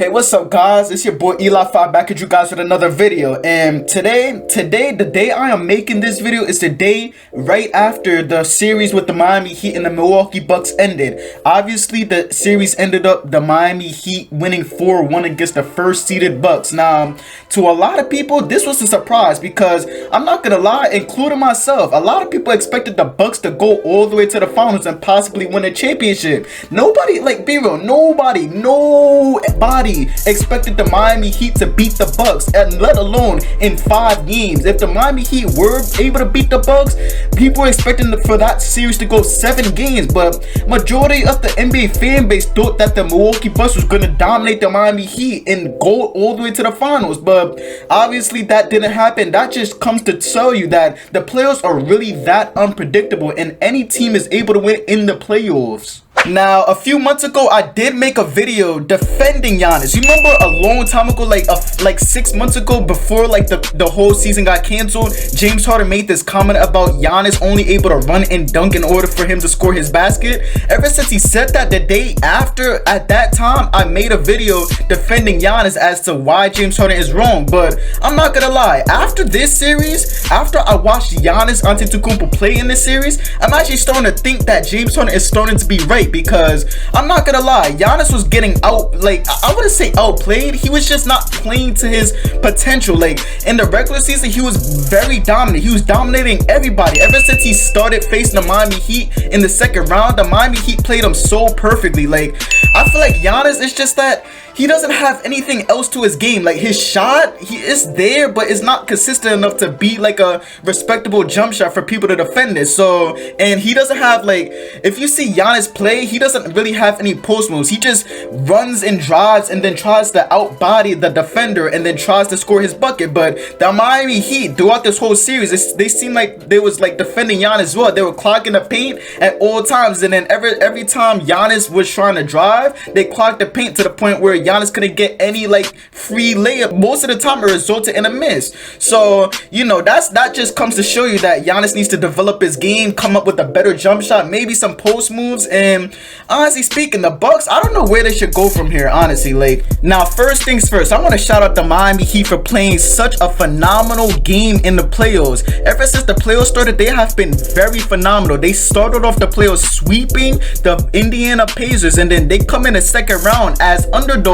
Hey, what's up, guys? It's your boy Eli5 back at you guys with another video. And today, the day I am making this video is the day right after the series with the Miami Heat and the Milwaukee Bucks ended. Obviously, the series ended up the Miami Heat winning 4-1 against the first seeded Bucks. Now, to a lot of people, this was a surprise because I'm not gonna lie, including myself, a lot of people expected the Bucks to go all the way to the finals and possibly win a championship. Nobody, like, be real, nobody expected the Miami Heat to beat the Bucks, and let alone in 5 games. If the Miami Heat were able to beat the Bucks, people were expecting for that series to go 7 games. But majority of the NBA fan base thought that the Milwaukee Bucks was going to dominate the Miami Heat and go all the way to the finals. But obviously that didn't happen. That just comes to tell you that the playoffs are really that unpredictable, and any team is able to win in the playoffs. Now, a few months ago, I did make a video defending Giannis. You remember a long time ago, like 6 months ago, before like the whole season got canceled, James Harden made this comment about Giannis only able to run and dunk in order for him to score his basket. Ever since he said that, the day after, at that time, I made a video defending Giannis as to why James Harden is wrong. But I'm not gonna lie, after this series, after I watched Giannis Antetokounmpo play in this series, I'm actually starting to think that James Harden is starting to be right. Because I'm not gonna lie, Giannis was getting I wouldn't say outplayed, he was just not playing to his potential. Like, in the regular season, he was very dominant. He was dominating everybody. Ever since he started facing the Miami Heat in the second round, the Miami Heat played him so perfectly. Like, I feel like Giannis is just that he doesn't have anything else to his game. Like, his shot, he is there, but it's not consistent enough to be like a respectable jump shot for people to defend it. So, and he doesn't have, like, if you see Giannis play, he doesn't really have any post moves. He just runs and drives and then tries to outbody the defender and then tries to score his bucket. But the Miami Heat, throughout this whole series, they seemed like they was like defending Giannis as well. They were clogging the paint at all times, and then every time Giannis was trying to drive, they clogged the paint to the point where Giannis couldn't get any like free layup. Most of the time it resulted in a miss. So, you know, that just comes to show you that Giannis needs to develop his game, come up with a better jump shot, maybe some post moves. And honestly speaking, the Bucks, I don't know where they should go from here, honestly. Like, now, first things first, I want to shout out the Miami Heat for playing such a phenomenal game in the playoffs. Ever since the playoffs started, they have been very phenomenal. They started off the playoffs sweeping the Indiana Pacers, and then they come in the second round as underdogs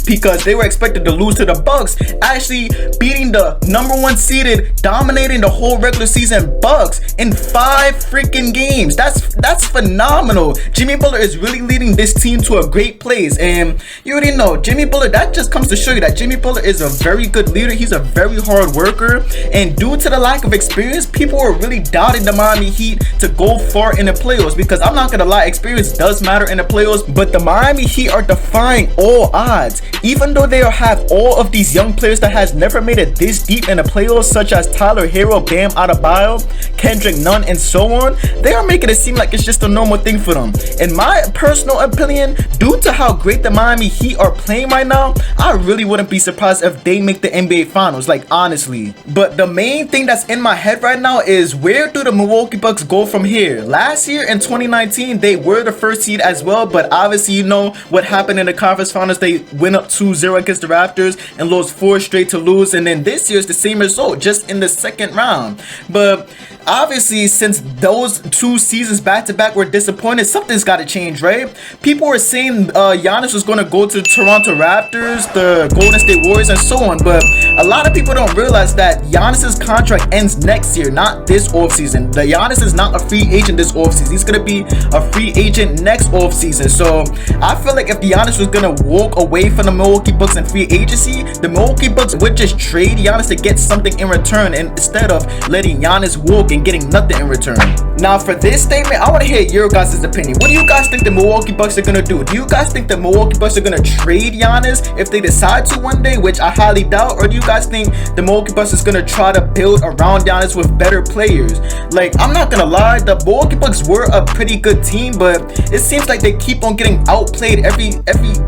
because they were expected to lose to the Bucks, actually beating the #1 seeded, dominating the whole regular season Bucks in 5 freaking games. That's phenomenal. Jimmy Butler is really leading this team to a great place, and you already know Jimmy Butler. That just comes to show you that Jimmy Butler is a very good leader. He's a very hard worker, and due to the lack of experience, people were really doubting the Miami Heat to go far in the playoffs. Because I'm not gonna lie, experience does matter in the playoffs, but the Miami Heat are defying all odds. Even though they have all of these young players that has never made it this deep in the playoffs, such as Tyler Hero, Bam Adebayo, Kendrick Nunn, and so on, they are making it seem like it's just a normal thing for them. In my personal opinion, due to how great the Miami Heat are playing right now, I really wouldn't be surprised if they make the NBA Finals, like, honestly. But the main thing that's in my head right now is, where do the Milwaukee Bucks go from here? Last year in 2019, they were the first seed as well, but obviously you know what happened in the conference finals. They went up 2-0 against the Raptors and lost 4 straight to lose, and then this year's the same result, just in the second round. But obviously, since those 2 seasons back-to-back were disappointed, something's got to change, right? People were saying Giannis was going to go to the Toronto Raptors, the Golden State Warriors, and so on, but a lot of people don't realize that Giannis's contract ends next year, not this offseason. The Giannis is not a free agent this offseason. He's going to be a free agent next offseason. So I feel like if Giannis was going to walk away from the Milwaukee Bucks in free agency, the Milwaukee Bucks would just trade Giannis to get something in return, instead of letting Giannis walk and getting nothing in return. Now, for this statement, I want to hear your guys' opinion. What do you guys think the Milwaukee Bucks are going to do? Do you guys think the Milwaukee Bucks are going to trade Giannis if they decide to one day, which I highly doubt? Or do you guys think the Milwaukee Bucks is going to try to build around Giannis with better players? Like, I'm not going to lie, the Milwaukee Bucks were a pretty good team, but it seems like they keep on getting outplayed every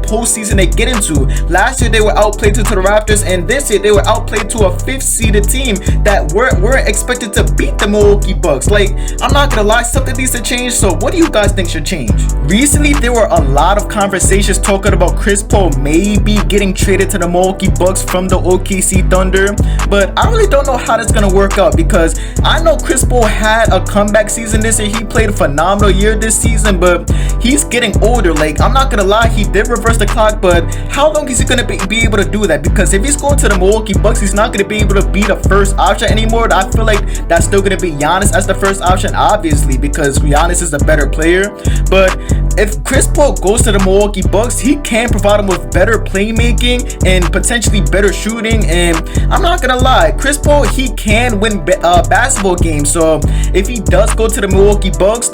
postseason they get into. Last year, they were outplayed to the Raptors, and this year, they were outplayed to a 5th seeded team that weren't expected to beat the Milwaukee Bucks. Like, I'm not gonna lie, something needs to change. So what do you guys think should change? Recently, there were a lot of conversations talking about Chris Paul maybe getting traded to the Milwaukee Bucks from the OKC Thunder, but I really don't know how that's gonna work out, because I know Chris Paul had a comeback season this year. He played a phenomenal year this season, but he's getting older. Like, I'm not gonna lie, he did reverse the clock, but how long is he gonna be able to do that? Because if he's going to the Milwaukee Bucks, he's not gonna be able to be the first option anymore. I feel like that's still gonna be Giannis as the first option, obviously, because Giannis is a better player. But if Chris Paul goes to the Milwaukee Bucks, he can provide him with better playmaking and potentially better shooting. And I'm not gonna lie, Chris Paul, he can win basketball games. So if he does go to the Milwaukee Bucks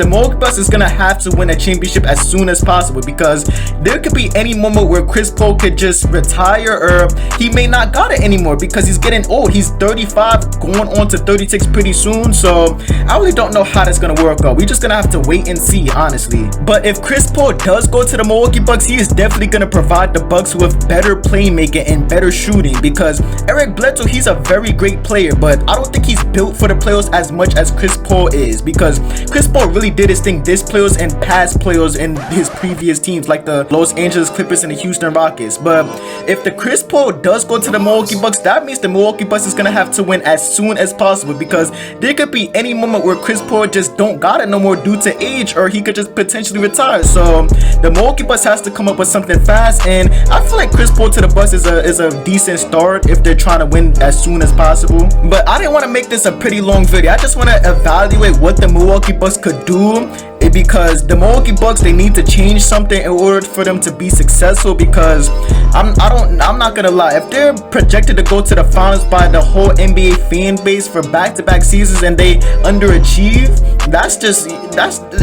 is gonna have to win a championship as soon as possible, because there could be any moment where Chris Paul could just retire, or he may not got it anymore because he's getting old. He's 35, going on to 36 pretty soon. So I really don't know how that's gonna work out. We're just gonna have to wait and see, honestly. But if Chris Paul does go to the Milwaukee Bucks, he is definitely gonna provide the Bucks with better playmaking and better shooting, because Eric Bledsoe, he's a very great player, but I don't think he's built for the playoffs as much as Chris Paul is, because Chris Paul really did his thing this playoffs and past playoffs in his previous teams like the Los Angeles Clippers and the Houston Rockets. But if the Chris Paul does go to the Milwaukee Bucks, that means the Milwaukee Bucks is gonna have to win as soon as possible, because there could be any moment where Chris Paul just don't got it no more due to age, or he could just potentially retire. So the Milwaukee Bucks has to come up with something fast, and I feel like Chris Paul to the Bucks is a decent start if they're trying to win as soon as possible. But I didn't want to make this a pretty long video. I just want to evaluate what the Milwaukee Bucks could do, because the Milwaukee Bucks, they need to change something in order for them to be successful. Because I'm not gonna lie, if they're projected to go to the finals by the whole NBA fan base for back-to-back seasons and they underachieve,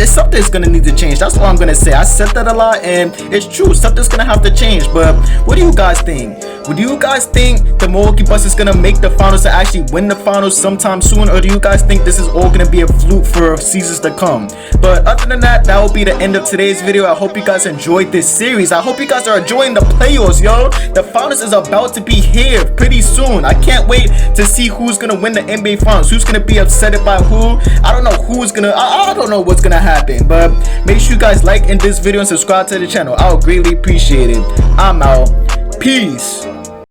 something's gonna need to change. That's all I'm gonna say. I said that a lot, and it's true. Something's gonna have to change. But what do you guys think? Do you guys think the Milwaukee Bucks is gonna make the finals to actually win the finals sometime soon, or do you guys think this is all gonna be a fluke for seasons to come? But other than that, that will be the end of today's video. I hope you guys enjoyed this series. I hope you guys are enjoying the playoffs, yo. The finals is about to be here pretty soon. I can't wait to see who's gonna win the NBA finals, who's gonna be upset by who. I don't know who's gonna, I don't know what's gonna happen. But make sure you guys like in this video and subscribe to the channel. I would greatly appreciate it. I'm out. Peace.